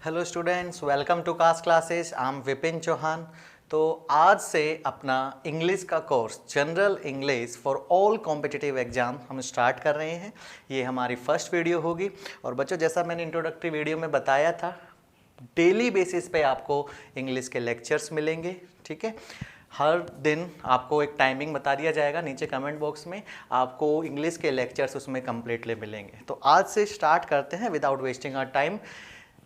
Hello students, welcome to cast classes. I am Vipin Chauhan. तो आज से अपना इंग्लिश का course general English for all competitive exam हम स्टार्ट कर रहे हैं। ये हमारी फर्स्ट वीडियो होगी। और बच्चों, जैसा मैंने इंट्रोडक्टरी वीडियो में बताया था, डेली बेसिस पे आपको इंग्लिश के लेक्चर्स मिलेंगे। ठीक है, हर दिन आपको एक टाइमिंग बता दिया जाएगा नीचे कमेंट बॉक्स में, आपको इंग्लिश के लेक्चर्स उसमें कंप्लीटली मिलेंगे। तो आज से स्टार्ट करते हैं without wasting our time.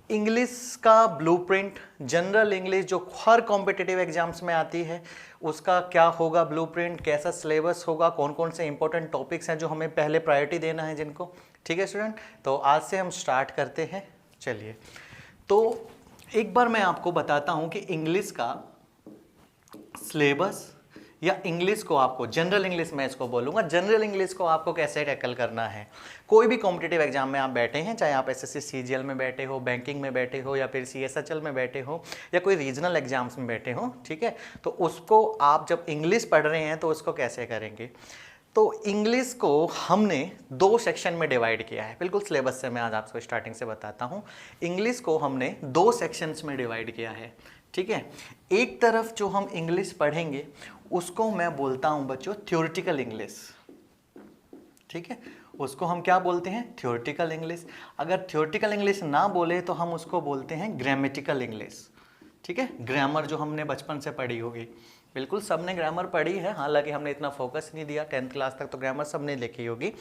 English का ब्लूप्रिंट, जनरल इंग्लिश जो हर कॉम्पिटिटिव एग्जाम्स में आती है, उसका क्या होगा ब्लूप्रिंट, कैसा सिलेबस होगा, कौन कौन से इंपॉर्टेंट टॉपिक्स हैं जो हमें पहले प्रायोरिटी देना है जिनको। ठीक है स्टूडेंट, तो आज से हम स्टार्ट करते हैं। चलिए, तो एक बार मैं आपको बताता हूं कि इंग्लिश का सिलेबस या इंग्लिश को आपको, जनरल इंग्लिश मैं इसको बोलूँगा, जनरल इंग्लिश को आपको कैसे टैकल करना है। कोई भी कॉम्पिटिटिव एग्जाम में आप बैठे हैं, चाहे आप एसएससी सीजीएल में बैठे हो, बैंकिंग में बैठे हो, या फिर सीएसएचएल में बैठे हो, या कोई रीजनल एग्जाम्स में बैठे हो, ठीक है, तो उसको आप जब इंग्लिश पढ़ रहे हैं तो उसको कैसे करेंगे। तो इंग्लिश को हमने दो सेक्शन में डिवाइड किया है। बिल्कुल सिलेबस से मैं आज आपको स्टार्टिंग से बताता हूँ। इंग्लिश को हमने दो सेक्शंस में डिवाइड किया है। ठीक है, एक तरफ जो हम इंग्लिश पढ़ेंगे उसको मैं बोलता हूं बच्चों थ्योरेटिकल इंग्लिश। ठीक है, उसको हम क्या बोलते हैं, थ्योरेटिकल इंग्लिश। अगर थ्योरेटिकल इंग्लिश ना बोले तो हम उसको बोलते हैं ग्रामेटिकल इंग्लिश। ठीक है, ग्रामर जो हमने बचपन से पढ़ी होगी, बिल्कुल सबने ग्रामर पढ़ी है, हालांकि हमने इतना फोकस नहीं दिया, 10th क्लास तक तो ग्रामर सबने लिखी होगी।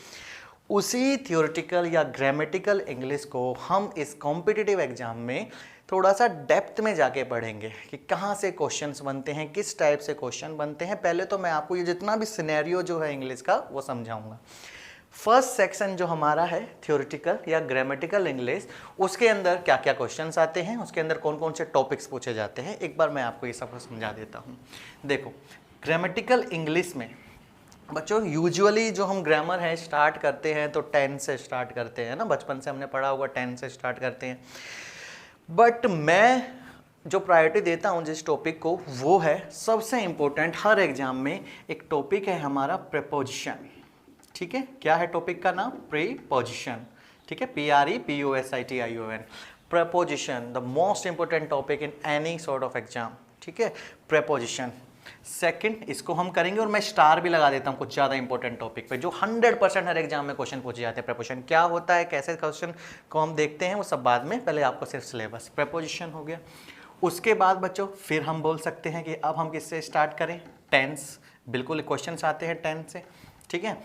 उसी थ्योरेटिकल या ग्रामेटिकल इंग्लिश को हम इस कॉम्पिटिटिव एग्जाम में थोड़ा सा डेप्थ में जाके पढ़ेंगे कि कहाँ से क्वेश्चंस बनते हैं, किस टाइप से क्वेश्चन बनते हैं। पहले तो मैं आपको ये जितना भी सिनेरियो जो है इंग्लिश का वो समझाऊंगा। फर्स्ट सेक्शन जो हमारा है थ्योरेटिकल या ग्रामेटिकल इंग्लिश, उसके अंदर क्या क्या क्वेश्चंस आते हैं, उसके अंदर कौन कौन से टॉपिक्स पूछे जाते हैं, एक बार मैं आपको ये सब समझा देता हूँ। देखो, ग्रामेटिकल इंग्लिश में बच्चों यूजुअली जो हम ग्रामर है स्टार्ट करते हैं तो 10 से स्टार्ट करते हैं ना, बचपन से हमने पढ़ा होगा 10 से स्टार्ट करते हैं। बट मैं जो प्रायोरिटी देता हूं जिस टॉपिक को, वो है सबसे इंपॉर्टेंट हर एग्जाम में एक टॉपिक है हमारा प्रीपोजिशन। ठीक है, क्या है टॉपिक का नाम, प्रीपोजिशन। ठीक है, PREPOSITION, preposition, the most important topic in any sort of exam. ठीक है, प्रीपोजिशन सेकंड, इसको हम करेंगे और मैं स्टार भी लगा देता हूं कुछ ज़्यादा इंपॉर्टेंट टॉपिक पे जो 100% हर एग्जाम में क्वेश्चन पूछे जाते हैं। प्रीपोजिशन क्या होता है, कैसे क्वेश्चन को हम देखते हैं, वो सब बाद में, पहले आपको सिर्फ सिलेबस। प्रीपोजिशन हो गया। उसके बाद बच्चों फिर हम बोल सकते हैं कि अब हम किससे स्टार्ट करें, टेंस। बिल्कुल क्वेश्चन आते हैं टेंस से। ठीक है,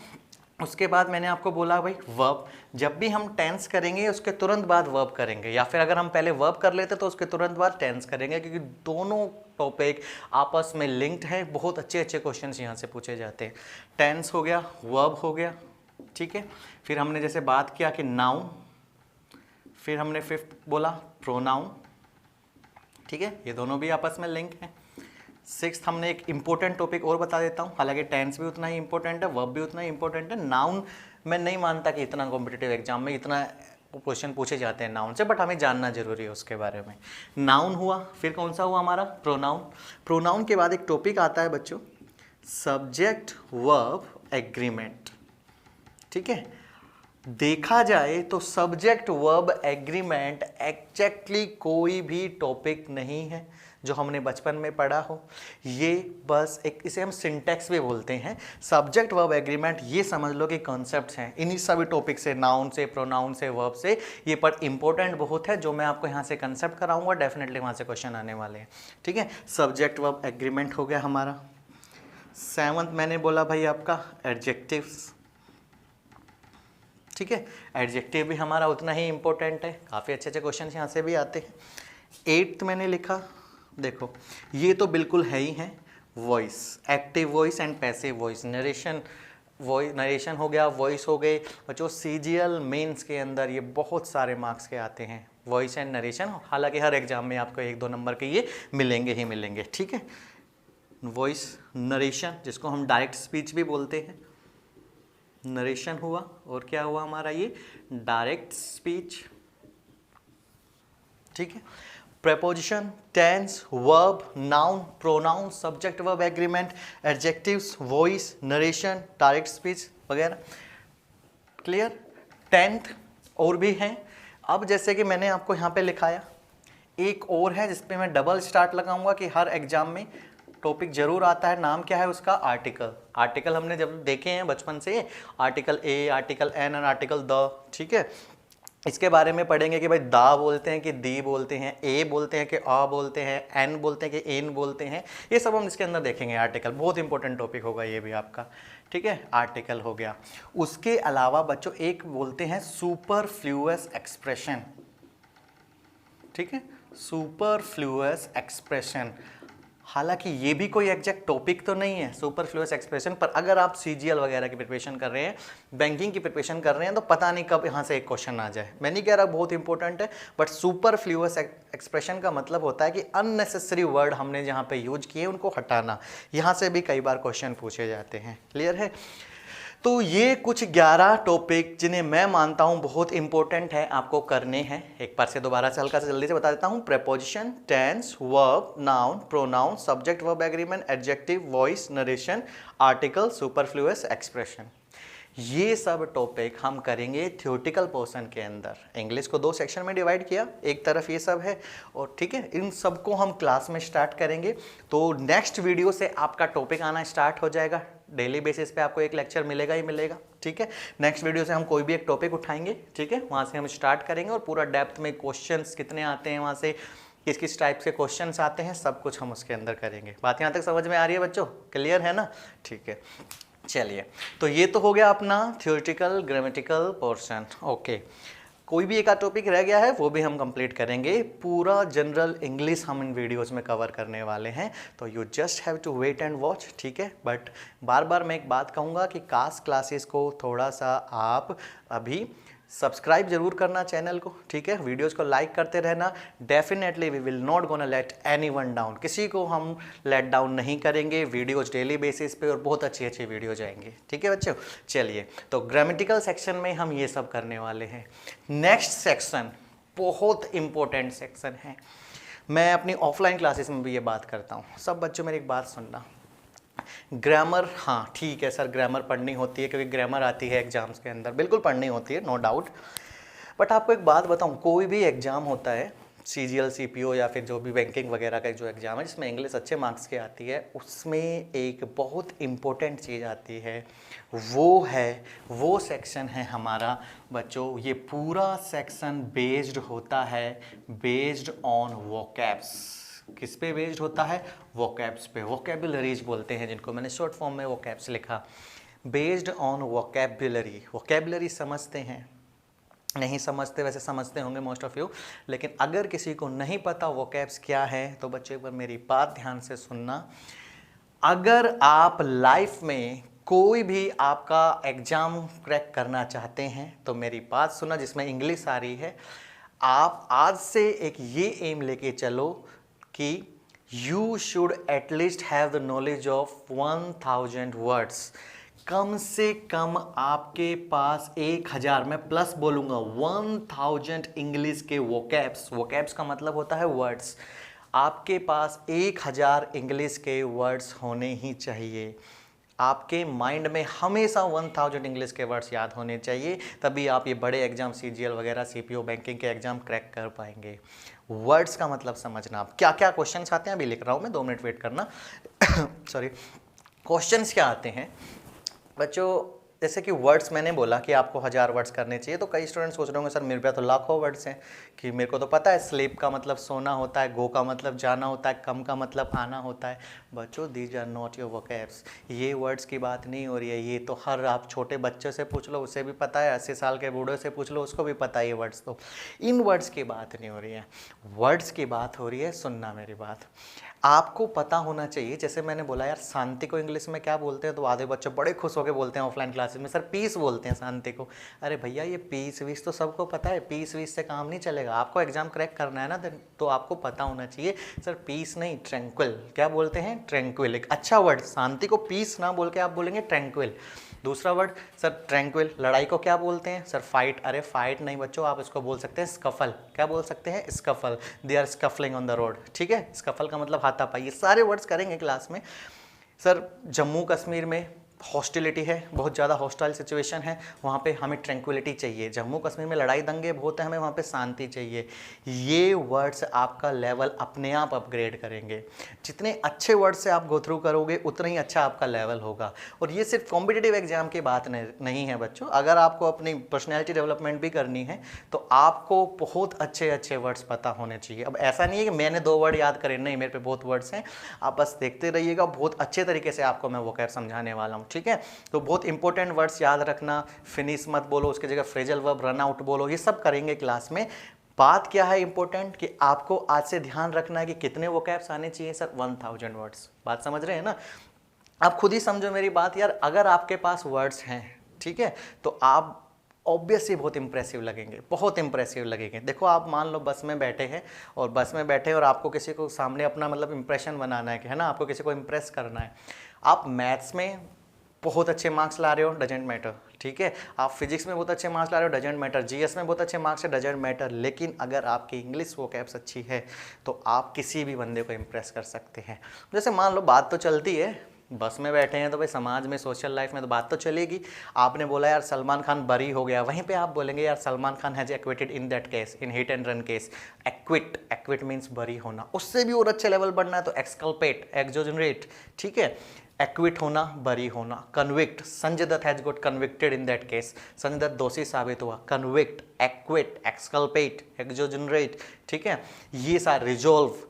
उसके बाद मैंने आपको बोला भाई वर्ब, जब भी हम टेंस करेंगे उसके तुरंत बाद वर्ब करेंगे, या फिर अगर हम पहले वर्ब कर लेते तो उसके तुरंत बाद टेंस करेंगे, क्योंकि दोनों टॉपिक आपस में लिंक्ड है। बहुत अच्छे अच्छे क्वेश्चंस यहाँ से पूछे जाते हैं। टेंस हो गया, वर्ब हो गया। ठीक है, फिर हमने जैसे बात किया कि नाउन, फिर हमने फिफ्थ बोला प्रोनाउन। ठीक है, ये दोनों भी आपस में लिंक हैं। सिक्स्थ हमने एक इंपॉर्टेंट टॉपिक और बता देता हूँ, हालांकि टेंस भी उतना ही इंपॉर्टेंट है, वर्ब भी उतना ही इंपॉर्टेंट है। नाउन मैं नहीं मानता कि इतना कॉम्पिटिटिव एग्जाम में इतना क्वेश्चन पूछे जाते हैं नाउन से, बट हमें जानना जरूरी है उसके बारे में। नाउन हुआ, फिर कौन सा हुआ हमारा, प्रोनाउन। प्रोनाउन के बाद एक टॉपिक आता है बच्चों सब्जेक्ट वर्ब एग्रीमेंट। ठीक है, देखा जाए तो सब्जेक्ट वर्ब एग्रीमेंट एग्जैक्टली कोई भी टॉपिक नहीं है जो हमने बचपन में पढ़ा हो। ये बस एक, इसे हम सिंटैक्स भी बोलते हैं। सब्जेक्ट वर्ब एग्रीमेंट ये समझ लो कि कॉन्सेप्ट्स हैं इन्हीं सभी टॉपिक से, नाउन से, प्रोनाउन से, वर्ब से। ये पर इंपॉर्टेंट बहुत है, जो मैं आपको यहाँ से कंसेप्ट कराऊंगा, डेफिनेटली वहाँ से क्वेश्चन आने वाले हैं। ठीक है, सब्जेक्ट वर्ब एग्रीमेंट हो गया हमारा। सेवंथ मैंने बोला भाई आपका एडजेक्टिव्स। ठीक है, एडजेक्टिव भी हमारा उतना ही इंपॉर्टेंट है, काफ़ी अच्छे अच्छे क्वेश्चन यहाँ से भी आते हैं। एट्थ मैंने लिखा, देखो ये तो बिल्कुल है ही है, voice, active voice and passive voice. Narration हो गया, वॉइस हो गए बच्चों। सीजीएल मेंस के अंदर ये बहुत सारे मार्क्स के आते हैं, वॉइस एंड नरेशन। हालांकि हर एग्जाम में आपको 1-2 नंबर के ये मिलेंगे ही मिलेंगे। ठीक है, वॉइस, नरेशन जिसको हम डायरेक्ट स्पीच भी बोलते हैं, नरेशन हुआ। और क्या हुआ हमारा ये डायरेक्ट स्पीच। ठीक है, preposition, tense, verb, noun, pronoun, subject verb agreement, adjectives, voice, narration, direct speech वगैरह। क्लियर। 10th और भी हैं। अब जैसे कि मैंने आपको यहाँ पे लिखाया एक और है जिसपे मैं डबल स्टार्ट लगाऊंगा कि हर एग्जाम में टॉपिक जरूर आता है, नाम क्या है उसका, आर्टिकल। आर्टिकल हमने जब देखे हैं बचपन से, आर्टिकल ए, आर्टिकल एन और आर्टिकल द, ठीक है। इसके बारे में पढ़ेंगे कि भाई दा बोलते हैं कि दी बोलते हैं, ए बोलते हैं कि आ बोलते हैं, एन बोलते हैं कि एन बोलते हैं, ये सब हम इसके अंदर देखेंगे। आर्टिकल बहुत इंपॉर्टेंट टॉपिक होगा ये भी आपका, ठीक है। आर्टिकल हो गया। उसके अलावा बच्चों एक बोलते हैं सुपरफ्लूअस एक्सप्रेशन, ठीक है, सुपरफ्लूअस एक्सप्रेशन। हालांकि ये भी कोई एग्जैक्ट टॉपिक तो नहीं है सुपरफ्लूअस एक्सप्रेशन, पर अगर आप सीजीएल वगैरह की प्रिपरेशन कर रहे हैं, बैंकिंग की प्रिपरेशन कर रहे हैं, तो पता नहीं कब यहाँ से एक क्वेश्चन आ जाए। मैं नहीं कह रहा बहुत इंपॉर्टेंट है, बट सुपरफ्लूअस एक्सप्रेशन का मतलब होता है कि अननेसेसरी वर्ड हमने जहाँ पे यूज किए उनको हटाना। यहाँ से भी कई बार क्वेश्चन पूछे जाते हैं। क्लियर है? तो ये कुछ 11 टॉपिक जिन्हें मैं मानता हूँ बहुत इंपॉर्टेंट है, आपको करने हैं। एक बार से दोबारा से हल्का से जल्दी से बता देता हूँ। Preposition, tense, verb, noun, pronoun, subject verb agreement, adjective, voice, narration, article, superfluous expression. ये सब टॉपिक हम करेंगे थ्योरेटिकल पोर्शन के अंदर। इंग्लिश को 2 सेक्शन में डिवाइड किया, एक तरफ ये सब है और ठीक है, इन सब को हम क्लास में स्टार्ट करेंगे। तो नेक्स्ट वीडियो से आपका टॉपिक आना स्टार्ट हो जाएगा। डेली बेसिस पे आपको एक लेक्चर मिलेगा ही मिलेगा, ठीक है। नेक्स्ट वीडियो से हम कोई भी एक टॉपिक उठाएंगे, ठीक है, वहाँ से हम स्टार्ट करेंगे और पूरा डेप्थ में क्वेश्चंस कितने आते हैं, वहाँ से किस किस टाइप से क्वेश्चंस आते हैं, सब कुछ हम उसके अंदर करेंगे। बात यहाँ तक समझ में आ रही है बच्चों? क्लियर है ना? ठीक है, चलिए। तो ये तो हो गया अपना थ्योरेटिकल ग्रामेटिकल पोर्शन। ओके, कोई भी एक आध टॉपिक रह गया है वो भी हम कंप्लीट करेंगे। पूरा जनरल इंग्लिश हम इन वीडियोस में कवर करने वाले हैं, तो you just have to wait and watch, ठीक है। बट बार बार मैं एक बात कहूँगा कि कास्ट क्लासेस को थोड़ा सा आप अभी सब्सक्राइब जरूर करना चैनल को, ठीक है। वीडियोस को लाइक करते रहना। Definitely we will not gonna let anyone down, किसी को हम लेट डाउन नहीं करेंगे। वीडियोस डेली बेसिस पे और बहुत अच्छी अच्छी वीडियो जाएंगे, ठीक है बच्चों। चलिए, तो ग्रामेटिकल सेक्शन में हम ये सब करने वाले हैं। नेक्स्ट सेक्शन बहुत इंपॉर्टेंट सेक्शन है। मैं अपनी ऑफलाइन क्लासेस में भी ये बात करता हूँ। सब बच्चों मेरी एक बात सुनना, ग्रामर, हाँ ठीक है सर, ग्रामर पढ़नी होती है क्योंकि ग्रामर आती है एग्जाम्स के अंदर, बिल्कुल पढ़नी होती है, नो डाउट। बट आपको एक बात बताऊँ, कोई भी एग्जाम होता है, सीजीएल, सीपीओ या फिर जो भी बैंकिंग वगैरह का जो एग्जाम है जिसमें इंग्लिश अच्छे मार्क्स की आती है, उसमें एक बहुत इम्पोर्टेंट चीज़ आती है, वो सेक्शन है हमारा बच्चों। ये पूरा सेक्शन बेस्ड होता है, बेस्ड ऑन वोकैब्स। किस पे बेस्ड होता है? वोकैब्स पे। वोकैबुलरीज बोलते हैं जिनको, मैंने शॉर्ट फॉर्म में वोकैब्स लिखा। Based on vocabulary. वोकैबुलरी समझते हैं? नहीं समझते, वैसे समझते होंगे मोस्ट ऑफ यू, लेकिन अगर किसी को नहीं पता वोकैब्स क्या है तो बच्चे एक बार मेरी बात ध्यान से सुनना। अगर आप लाइफ में कोई भी आपका एग्जाम क्रैक करना चाहते हैं तो मेरी बात सुनना, जिसमें इंग्लिश आ रही है। आप आज से एक ये एम लेके चलो कि you should at least have the knowledge of 1000 words. कम से कम आपके पास 1000, मैं प्लस बोलूँगा, 1000 इंग्लिश के वोकैब्स। वोकैब्स का मतलब होता है वर्ड्स। आपके पास 1000 इंग्लिश के वर्ड्स होने ही चाहिए। आपके माइंड में हमेशा 1000 इंग्लिश के वर्ड्स याद होने चाहिए, तभी आप ये बड़े एग्जाम सीजीएल वगैरह, सीपीओ, बैंकिंग के एग्जाम क्रैक कर पाएंगे। वर्ड्स का मतलब समझना। आप क्या क्या क्वेश्चंस आते हैं अभी लिख रहा हूँ मैं, 2 मिनट वेट करना। सॉरी, क्वेश्चंस क्या आते हैं बच्चों? जैसे कि वर्ड्स मैंने बोला कि आपको 1000 वर्ड्स करने चाहिए, तो कई स्टूडेंट्स सोच रहे होंगे सर मेरे पास तो लाखों वर्ड्स हैं, कि मेरे को तो पता है स्लीप का मतलब सोना होता है, गो का मतलब जाना होता है, कम का मतलब आना होता है। बच्चों these are not your vocabs. ये वर्ड्स की बात नहीं हो रही है, ये तो हर आप छोटे बच्चे से पूछ लो उसे भी पता है, 80 साल के बूढ़े से पूछ लो उसको भी पता है ये वर्ड्स। तो इन वर्ड्स की बात नहीं हो रही है, वर्ड्स की बात हो रही है। सुनना मेरी बात, आपको पता होना चाहिए। जैसे मैंने बोला यार, शांति को इंग्लिश में क्या बोलते हैं, तो आधे बच्चे बड़े खुश होकर बोलते हैं ऑफलाइन क्लासेस में, सर पीस बोलते हैं शांति को। अरे भैया ये पीस वीस तो सबको पता है, पीस वीस से काम नहीं चलेगा। आपको एग्जाम क्रैक करना है ना, तो आपको पता होना चाहिए सर पीस नहीं, ट्रैंक्विल। क्या बोलते हैं? ट्रैंक्विल। एक अच्छा वर्ड, शांति को पीस ना बोल के आप बोलेंगे ट्रैंक्विल। दूसरा वर्ड सर ट्रैंक्विल। लड़ाई को क्या बोलते हैं सर? फाइट। अरे फाइट नहीं बच्चों, आप इसको बोल सकते हैं स्कफल। क्या बोल सकते हैं? Scuffle. They are scuffling on the road, ठीक है। स्कफल का मतलब हाथापाई। ये सारे वर्ड्स करेंगे क्लास में। सर जम्मू कश्मीर में हॉस्टिलिटी है, बहुत ज़्यादा हॉस्टाइल सिचुएशन है, वहाँ पे हमें ट्रैंक्विलिटी चाहिए। जम्मू कश्मीर में लड़ाई दंगे बहुत है, हमें वहाँ पे शांति चाहिए। ये वर्ड्स आपका लेवल अपने आप अपग्रेड करेंगे। जितने अच्छे वर्ड से आप गो थ्रू करोगे उतना ही अच्छा आपका लेवल होगा। और ये सिर्फ कॉम्पिटिटिव एग्जाम की बात नहीं है बच्चों, अगर आपको अपनी पर्सनैलिटी डेवलपमेंट भी करनी है तो आपको बहुत अच्छे अच्छे वर्ड्स पता होने चाहिए। अब ऐसा नहीं है कि मैंने 2 वर्ड याद करे, नहीं, मेरे पे बहुत वर्ड्स हैं, आप बस देखते रहिएगा, बहुत अच्छे तरीके से आपको मैं वोकैब समझाने वाला हूँ, ठीक है। तो बहुत इंपॉर्टेंट वर्ड्स याद रखना, फिनिश मत बोलो, उसकी जगह फ्रेजल वर्ब, रन आउट बोलो, ये सब करेंगे क्लास में। बात क्या है इंपॉर्टेंट कि आपको आज से ध्यान रखना है कि कितने वोकैब्स आने चाहिए सर, 1000 वर्ड्स। बात समझ रहे हैं ना, आप खुद ही समझो मेरी बात यार, अगर आपके पास वर्ड्स हैं, ठीक है, तो आप ऑब्वियसली बहुत इंप्रेसिव लगेंगे, बहुत इंप्रेसिव लगेंगे। देखो आप मान लो बस में बैठे हैं और आपको किसी को सामने अपना मतलब इंप्रेशन बनाना है ना, आपको किसी को इंप्रेस करना है। आप मैथ्स में बहुत अच्छे मार्क्स ला रहे हो, डजेंट मैटर, ठीक है। आप फिजिक्स में बहुत अच्छे मार्क्स ला रहे हो, डजेंट मैटर। जीएस में बहुत अच्छे मार्क्स है, डजेंट मैटर। लेकिन अगर आपकी इंग्लिश वोकैब्स अच्छी है तो आप किसी भी बंदे को इंप्रेस कर सकते हैं। जैसे मान लो बात तो चलती है, बस में बैठे हैं तो भाई समाज में, सोशल लाइफ में तो बात तो चलेगी। आपने बोला यार सलमान खान बरी हो गया, वहीं पे आप बोलेंगे यार Salman Khan has acquitted in that case, in heat and run case. Equity means बरी होना। उससे भी और अच्छे लेवल बढ़ना है तो एक्सकल्पेट, एक्सोजनरेट, ठीक है। एक्विट होना, बरी होना। Convict, Sanjay Dutt has got convicted in that case, Sanjay Dutt दोषी साबित हुआ। कन्विक्ट, एक्विट, एक्सकल्पेट, एक्सोजनरेट, ठीक है। ये सारे, रिजोल्व,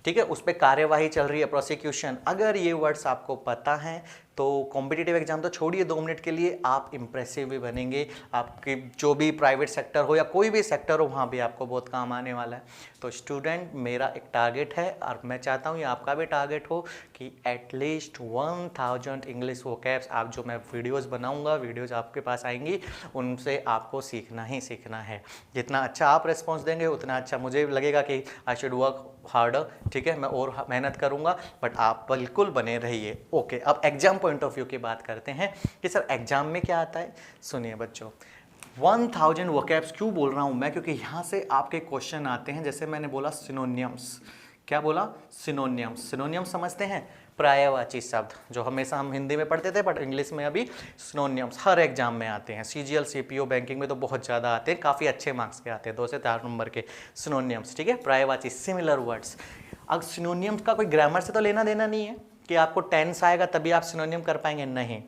ठीक है, उस पर कार्यवाही चल रही है, प्रोसिक्यूशन। अगर ये वर्ड्स आपको पता हैं तो कॉम्पिटिटिव एग्जाम तो छोड़िए, 2 मिनट के लिए आप इंप्रेसिव भी बनेंगे। आपकी जो भी प्राइवेट सेक्टर हो या कोई भी सेक्टर हो, वहाँ भी आपको बहुत काम आने वाला है। तो स्टूडेंट, मेरा एक टारगेट है और मैं चाहता हूँ ये आपका भी टारगेट हो कि एटलीस्ट 1000 इंग्लिश वोकैब्स, आप जो मैं वीडियोज़ बनाऊँगा, वीडियोज़ आपके पास आएंगी, उनसे आपको सीखना ही सीखना है। जितना अच्छा आप रिस्पॉन्स देंगे उतना अच्छा मुझे लगेगा कि आई शुड वर्क हार्डर, ठीक है, मैं और मेहनत करूँगा। बट आप बिल्कुल बने रहिए। ओके, अब एग्जाम पॉइंट ऑफ व्यू की बात करते हैं कि सर एग्जाम में क्या आता है। सुनिए बच्चों, 1000 वोकैब्स क्यों बोल रहा हूं मैं, क्योंकि यहां से आपके क्वेश्चन आते हैं। जैसे मैंने बोला सिनोनियम्स, क्या बोला, सिनोनियम्स। सिनोनियम्स समझते हैं, पर्यायवाची शब्द, जो हमेशा हम हिंदी में पढ़ते थे बट इंग्लिश में अभी सिनोनियम्स हर एग्जाम में आते हैं। सीजीएल, सीपीओ, बैंकिंग में तो बहुत ज़्यादा आते हैं, काफ़ी अच्छे मार्क्स के आते हैं, 2 से 4 नंबर के सिनोनियम्स, ठीक है, पर्यायवाची, सिमिलर वर्ड्स। अब सिनोनियम्स का कोई ग्रामर से तो लेना देना नहीं है कि आपको टेंस आएगा तभी आप सिनोनियम कर पाएंगे, नहीं,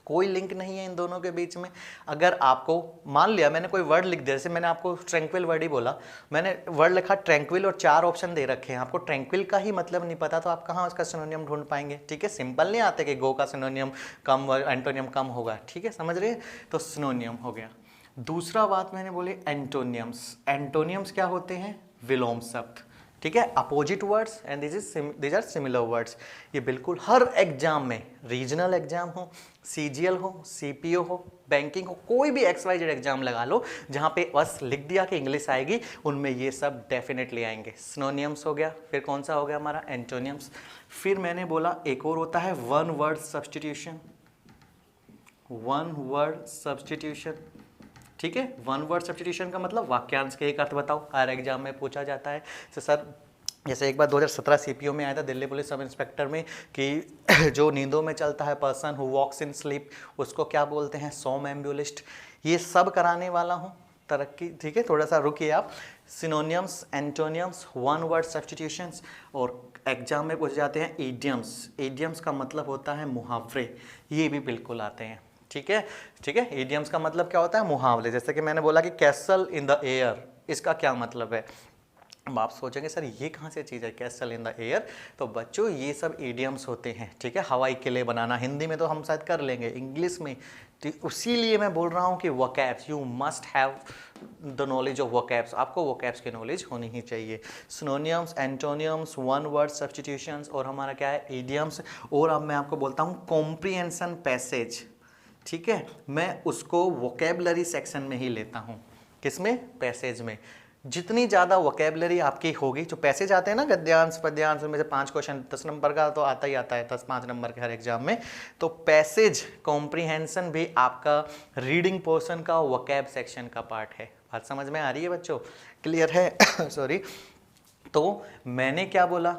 कोई लिंक नहीं है इन दोनों के बीच में। अगर आपको मान लिया मैंने कोई वर्ड लिख दिया, जैसे मैंने आपको ट्रैंक्विल वर्ड ही बोला, मैंने वर्ड लिखा ट्रैंक्विल और 4 ऑप्शन दे रखे हैं, आपको ट्रैंक्विल का ही मतलब नहीं पता तो आप कहाँ उसका सिनोनियम ढूंढ पाएंगे, ठीक है। सिंपल नहीं आते कि गो का सिनोनियम कम, एंटोनियम कम होगा, ठीक है, समझ रहे हैं। तो सिनोनियम हो गया। दूसरा बात मैंने बोली एंटोनियम्स। एंटोनियम्स क्या होते हैं, विलोम शब्द, ठीक है, opposite words and this are similar words. ये बिल्कुल हर एग्जाम में, रीजनल एग्जाम हो, सीजीएल हो, सीपीओ हो, बैंकिंग हो, कोई भी XYZ एग्जाम लगा लो जहाँ पे बस लिख दिया कि इंग्लिश आएगी, उनमें ये सब डेफिनेटली आएंगे। सिनोनियम्स हो गया, फिर कौन सा हो गया हमारा, एंटोनियम्स। फिर मैंने बोला एक और होता है one word substitution, one word substitution, ठीक है। वन वर्ड सब्स्टिट्यूशन का मतलब वाक्यांश के एक अर्थ बताओ, हर एग्जाम में पूछा जाता है। तो सर जैसे एक बार 2017 सीपीओ में आया था दिल्ली पुलिस सब इंस्पेक्टर में कि जो नींदों में चलता है, person who walks in sleep, उसको क्या बोलते हैं, सोमएम्बुलिस्ट। ये सब कराने वाला हूँ, तरक्की, ठीक है, थोड़ा सा रुकिए आप। सिनोनियम्स, एंटोनियम्स, वन वर्ड सब्स्टिट्यूशंस, और एग्जाम में पूछ जाते हैं ईडियम्स। ईडियम्स का मतलब होता है मुहावरे, ये भी बिल्कुल आते हैं, ठीक है, ठीक है। ईडियम्स का मतलब क्या होता है, मुहावरे। जैसे कि मैंने बोला कि कैसल इन द एयर, इसका क्या मतलब है। अब आप सोचेंगे सर ये कहाँ से चीज़ है, कैसल इन द एयर। तो बच्चों ये सब ईडियम्स होते हैं, ठीक है। हवाई किले बनाना, हिंदी में तो हम शायद कर लेंगे, इंग्लिश में तो उसीलिए मैं बोल रहा हूँ कि vocabs, you must have the knowledge of vocabs, आपको वोकैब्स की नॉलेज होनी ही चाहिए। सिनोनियम्स, एंटोनियम्स, वन वर्ड सब्स्टिट्यूशंस, और हमारा क्या है, ईडियम्स। और अब मैं आपको बोलता हूँ कॉम्प्रिहेंशन पैसेज, ठीक है, मैं उसको वोकेबलरी सेक्शन में ही लेता हूँ। किसमें, पैसेज में। जितनी ज़्यादा वोकेबलरी आपकी होगी, जो पैसेज आते हैं ना, गद्यांश पद्यांश, उनमें से 5 क्वेश्चन 10 नंबर का तो आता ही आता है, 10-5 नंबर के हर एग्जाम में। तो पैसेज कॉम्प्रिहेंशन भी आपका रीडिंग पोर्शन का वोकैब सेक्शन का पार्ट है। बात समझ में आ रही है बच्चों, क्लियर है सॉरी। तो मैंने क्या बोला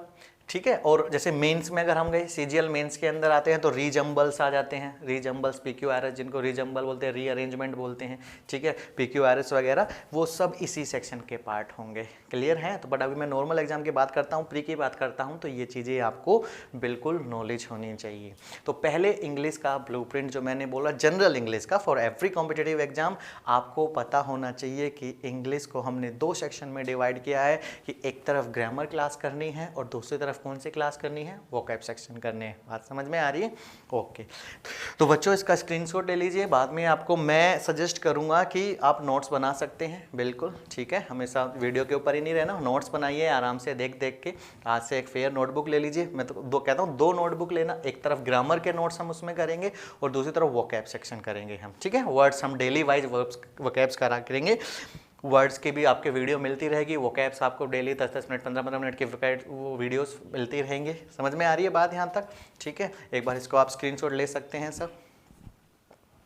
ठीक है। और जैसे मेंस में अगर हम गए, सीजीएल मेंस के अंदर आते हैं तो रीजम्बल्स आ जाते हैं, रीजम्बल्स, पीक्यूआरएस जिनको रीजम्बल बोलते हैं, रीअरेंजमेंट बोलते हैं, ठीक है, पीक्यूआरएस वगैरह वो सब इसी सेक्शन के पार्ट होंगे। क्लियर है? तो बट अभी मैं नॉर्मल एग्जाम की बात करता हूँ, प्री की बात करता हूँ, तो ये चीज़ें आपको बिल्कुल नॉलेज होनी चाहिए। तो पहले इंग्लिश का ब्लूप्रिंट जो मैंने बोला, जनरल इंग्लिश का फॉर एवरी कॉम्पिटिटिव एग्जाम, आपको पता होना चाहिए कि इंग्लिश को हमने 2 सेक्शन में डिवाइड किया है कि एक तरफ ग्रामर क्लास करनी है और दूसरी तरफ कौन सी क्लास करनी है, वोकैब सेक्शन करने हैं। बात समझ में आ रही है? ओके। तो बच्चों इसका स्क्रीनशॉट ले लीजिए, बाद में आपको मैं सजेस्ट करूंगा कि आप नोट्स बना सकते हैं, बिल्कुल ठीक है, हमेशा वीडियो के ऊपर ही नहीं रहना, नोट्स बनाइए आराम से देख देख के। आज से एक फेयर नोटबुक ले लीजिए, मैं तो कहता हूँ 2 नोटबुक लेना, एक तरफ ग्रामर के नोट्स हम उसमें करेंगे और दूसरी तरफ वोकैब सेक्शन करेंगे हम, ठीक है। वर्ड्स हम डेली वाइज वोकैब्स करा करेंगे, वर्ड्स की भी आपके वीडियो मिलती रहेगी, वोकैब्स आपको डेली 10-10 मिनट 15-15 मिनट की वो वीडियोस मिलती रहेंगे। समझ में आ रही है बात यहाँ तक? ठीक है, एक बार इसको आप स्क्रीनशॉट ले सकते हैं सब।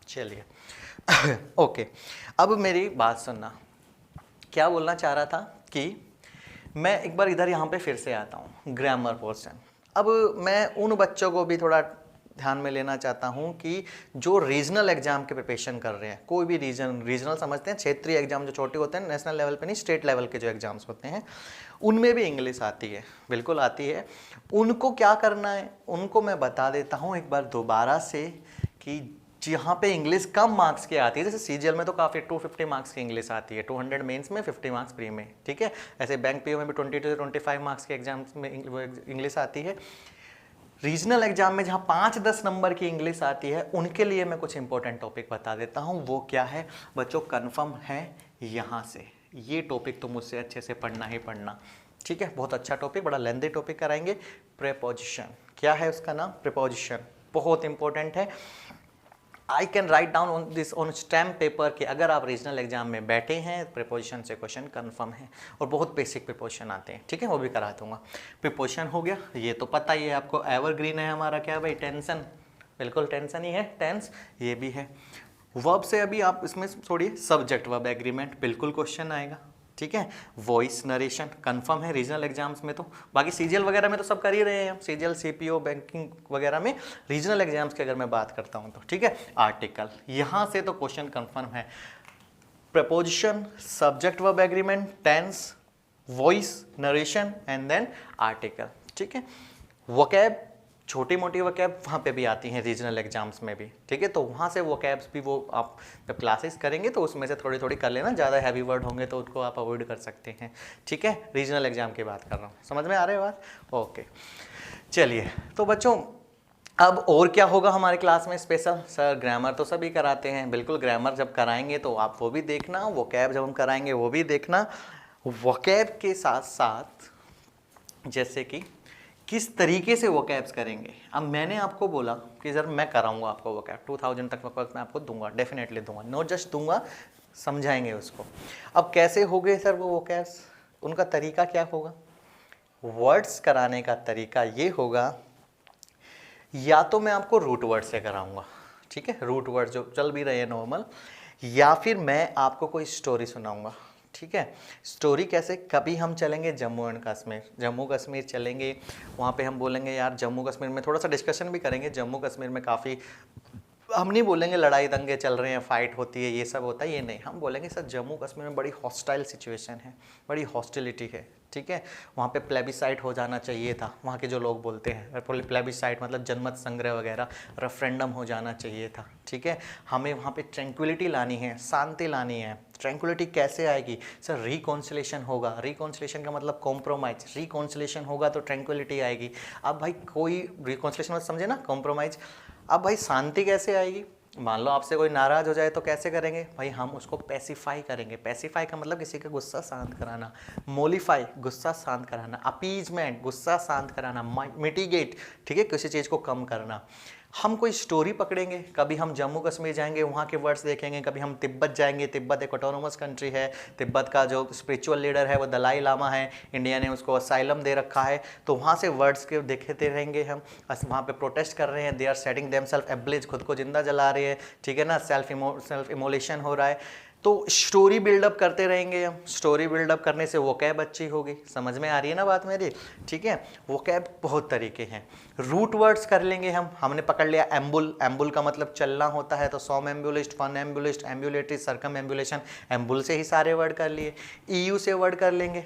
चलिए ओके, अब मेरी बात सुनना, क्या बोलना चाह रहा था कि मैं एक बार इधर यहाँ पे फिर से आता हूँ, ग्रामर पोर्शन। अब मैं उन बच्चों को भी थोड़ा ध्यान में लेना चाहता हूं कि जो रीजनल एग्जाम के प्रिपरेशन कर रहे हैं, कोई भी रीजनल समझते हैं, क्षेत्रीय एग्जाम जो छोटे होते हैं, नेशनल लेवल पे नहीं, स्टेट लेवल के जो एग्जाम्स होते हैं उनमें भी इंग्लिश आती है, बिल्कुल आती है। उनको क्या करना है, उनको मैं बता देता हूं एक बार दोबारा से कि जहाँ पे इंग्लिश कम मार्क्स की आती है, जैसे सीजीएल में तो काफ़ी 250 मार्क्स की इंग्लिश आती है, 200 मेंस में 50 मार्क्स प्री में, ठीक है। ऐसे बैंक पीओ में भी 20 से 25 मार्क्स के एग्जाम्स में इंग्लिश आती है। रीजनल एग्जाम में जहाँ 5-10 नंबर की इंग्लिश आती है, उनके लिए मैं कुछ इंपॉर्टेंट टॉपिक बता देता हूँ। वो क्या है बच्चों, कंफर्म है यहाँ से, ये टॉपिक तो मुझसे अच्छे से पढ़ना ही पढ़ना, ठीक है। बहुत अच्छा टॉपिक, बड़ा लेंथी टॉपिक कराएंगे। प्रीपोजिशन, क्या है उसका नाम, प्रीपोजिशन, बहुत इंपॉर्टेंट है। I can write down on this on stamp paper कि अगर आप रीजनल एग्जाम में बैठे हैं, प्रीपोजिशन से क्वेश्चन कंफर्म है, और बहुत बेसिक प्रीपोजिशन आते हैं, ठीक है, वो भी करा दूंगा। प्रीपोजिशन हो गया, ये तो पता ही है आपको, एवरग्रीन है हमारा, क्या भाई, टेंशन, बिल्कुल टेंशन ही है, टेंस, ये भी है। वर्ब से अभी आप इसमें छोड़िए, सब्जेक्ट वर्ब एग्रीमेंट बिल्कुल क्वेश्चन आएगा, ठीक है। वॉइस नरेशन कंफर्म है रीजनल एग्जाम्स में, तो बाकी सीजीएल वगैरह में तो सब कर ही रहे हैं हम, सीजीएल सीपीओ बैंकिंग वगैरह में। रीजनल एग्जाम्स की अगर मैं बात करता हूं तो ठीक है, आर्टिकल, यहां से तो क्वेश्चन कंफर्म है। Preposition, subject verb agreement, tense, voice narration and then article, ठीक है। वोकैब, छोटी मोटी वोकैब वहाँ पे भी आती हैं रीजनल एग्जाम्स में भी, ठीक है। तो वहाँ से वोकैब्स भी वो आप जब क्लासेस करेंगे तो उसमें से थोड़ी थोड़ी कर लेना, ज़्यादा हैवी वर्ड होंगे तो उसको आप अवॉइड कर सकते हैं, ठीक है। रीजनल एग्जाम की बात कर रहा हूँ, समझ में आ रही है बात? ओके, चलिए। तो बच्चों अब और क्या होगा हमारे क्लास में स्पेशल? सर ग्रामर तो सभी कराते हैं, बिल्कुल, ग्रामर जब कराएंगे तो आप वो भी देखना, वोकैब जब हम कराएंगे वो भी देखना। वोकैब के साथ साथ जैसे कि किस तरीके से वोकैब्स करेंगे। अब मैंने आपको बोला कि सर मैं कराऊंगा आपको वोकैब, 2000 तक वोकैब मैं आपको दूंगा, डेफिनेटली दूंगा, नॉट जस्ट दूंगा, समझाएंगे उसको। अब कैसे हो गए सर वो वोकैब्स, उनका तरीका क्या होगा? वर्ड्स कराने का तरीका ये होगा, या तो मैं आपको रूट वर्ड से कराऊंगा, ठीक है, रूट वर्ड जो चल भी रहे हैं नॉर्मल, या फिर मैं आपको कोई स्टोरी सुनाऊंगा, ठीक है। स्टोरी कैसे, कभी हम चलेंगे जम्मू एंड कश्मीर, जम्मू कश्मीर चलेंगे, वहाँ पे हम बोलेंगे यार जम्मू कश्मीर में, थोड़ा सा डिस्कशन भी करेंगे, जम्मू कश्मीर में काफ़ी, हम नहीं बोलेंगे लड़ाई दंगे चल रहे हैं, फाइट होती है, ये सब होता है, ये नहीं, हम बोलेंगे सर जम्मू कश्मीर में बड़ी हॉस्टाइल सिचुएशन है, बड़ी हॉस्टिलिटी है, ठीक है। वहाँ पे प्लेबिसाइट हो जाना चाहिए था, वहाँ के जो लोग बोलते हैं प्लेबिसाइट मतलब जनमत संग्रह वगैरह, रेफरेंडम हो जाना चाहिए था, ठीक है। हमें वहाँ पे ट्रैंक्विलिटी लानी है, शांति लानी है। ट्रैंक्विलिटी कैसे आएगी सर? रिकॉन्सिलेशन होगा, रिकॉन्सिलेशन का मतलब कॉम्प्रोमाइज, रिकॉन्सिलेशन होगा तो ट्रैंक्विलिटी आएगी। अब भाई कोई रिकॉन्सिलेशन मतलब समझे ना, कॉम्प्रोमाइज। अब भाई शांति कैसे आएगी? मान लो आपसे कोई नाराज हो जाए तो कैसे करेंगे भाई? हम उसको पैसिफाई करेंगे। पैसिफाई का मतलब किसी का गुस्सा शांत कराना, मोलिफाई गुस्सा शांत कराना, अपीजमेंट गुस्सा शांत कराना, मिटिगेट ठीक है किसी चीज़ को कम करना। हम कोई स्टोरी पकड़ेंगे, कभी हम जम्मू कश्मीर जाएंगे वहाँ के वर्ड्स देखेंगे, कभी हम तिब्बत जाएंगे, तिब्बत एक ऑटोनोमस कंट्री है, तिब्बत का जो स्पिरिचुअल लीडर है वो दलाई लामा है, इंडिया ने उसको असाइलम दे रखा है, तो वहाँ से वर्ड्स के देखते रहेंगे हम। वहाँ पे प्रोटेस्ट कर रहे हैं, they are setting themselves ablaze, खुद को जिंदा जला रहे हैं, ठीक है ना, सेल्फ इमोलेशन हो रहा है। तो स्टोरी बिल्डअप करते रहेंगे हम, स्टोरी बिल्डअप करने से वोकैब अच्छी होगी। समझ में आ रही है ना बात मेरी, ठीक है। वोकैब बहुत तरीके हैं। रूट वर्ड्स कर लेंगे हम, हमने पकड़ लिया एम्बुल, एम्बुल का मतलब चलना होता है, तो सॉम एम्बुलिस्ट, फन एम्बुलिस्ट, एम्बुलेटरी, सर्कम एम्बुलेशन, एम्बुल से ही सारे वर्ड कर लिए। ईयू से वर्ड कर लेंगे,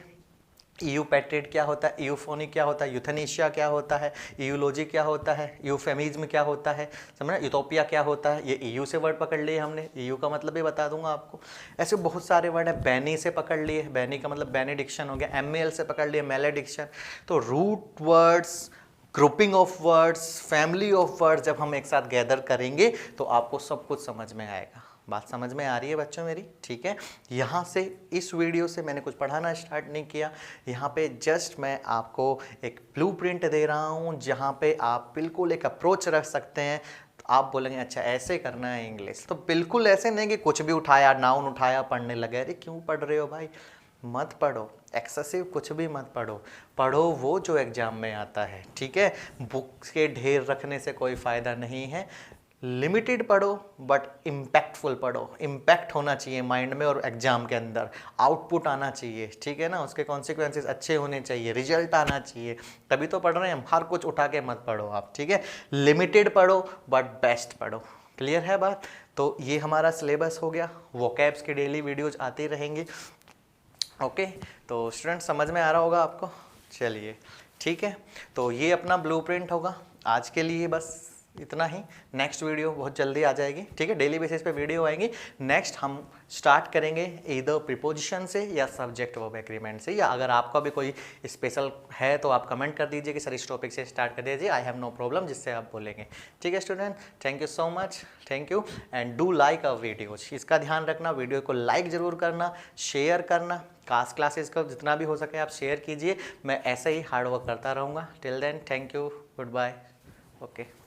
ईयू पैट्रियट क्या होता है, ईयूफोनिक क्या होता है, यूथेनेशिया क्या होता है, ईयूलॉजी क्या होता है, यूफेमिज्म क्या होता है, समझना, यूटोपिया क्या होता है, ये ईयू से वर्ड पकड़ लिए हमने, ईयू का मतलब भी बता दूंगा आपको। ऐसे बहुत सारे वर्ड है। बैनी से पकड़ लिए, बैनी का मतलब बेनेडिक्शन हो गया। एमएल से पकड़ लिए, मेलेडिक्शन। तो root words, grouping of words, family of words जब हम एक साथ गैदर करेंगे तो आपको सब कुछ समझ में आएगा। बात समझ में आ रही है बच्चों मेरी, ठीक है। यहाँ से इस वीडियो से मैंने कुछ पढ़ाना स्टार्ट नहीं किया, यहाँ पे जस्ट मैं आपको एक ब्लूप्रिंट दे रहा हूँ जहाँ पे आप बिल्कुल एक अप्रोच रख सकते हैं। आप बोलेंगे अच्छा ऐसे करना है इंग्लिश, तो बिल्कुल ऐसे नहीं कि कुछ भी उठाया, नाउन उठाया, पढ़ने लगे। अरे क्यों पढ़ रहे हो भाई, मत पढ़ो, एक्सेसिव कुछ भी मत पढ़ो, पढ़ो वो जो एग्जाम में आता है, ठीक है। बुक्स के ढेर रखने से कोई फ़ायदा नहीं है। लिमिटेड पढ़ो बट इम्पैक्टफुल पढ़ो, इम्पैक्ट होना चाहिए माइंड में और एग्जाम के अंदर आउटपुट आना चाहिए, ठीक है ना। उसके कॉन्सिक्वेंसेस अच्छे होने चाहिए, रिजल्ट आना चाहिए, तभी तो पढ़ रहे हैं हम। हर कुछ उठा के मत पढ़ो आप, ठीक है। लिमिटेड पढ़ो बट बेस्ट पढ़ो। क्लियर है बात। तो ये हमारा सिलेबस हो गया, वोकैब्स के डेली वीडियोज आते रहेंगे। ओके, तो स्टूडेंट समझ में आ रहा होगा आपको। चलिए ठीक है, तो ये अपना ब्लूप्रिंट होगा आज के लिए, बस इतना ही। नेक्स्ट वीडियो बहुत जल्दी आ जाएगी, ठीक है। डेली बेसिस पे वीडियो आएंगी। नेक्स्ट हम स्टार्ट करेंगे इधर प्रीपोजिशन से या सब्जेक्ट वर्ब एग्रीमेंट से, या अगर आपका भी कोई स्पेशल है तो आप कमेंट कर दीजिए कि सर इस टॉपिक से स्टार्ट कर दीजिए, आई हैव नो प्रॉब्लम, जिससे आप बोलेंगे, ठीक है student. Thank you so much, thank you and do like our videos. इसका ध्यान रखना, वीडियो को लाइक ज़रूर करना, शेयर करना, कास्ट क्लासेस का जितना भी हो सके आप शेयर कीजिए। मैं ऐसे ही हार्ड वर्क करता रहूँगा। Till then thank you, goodbye, okay.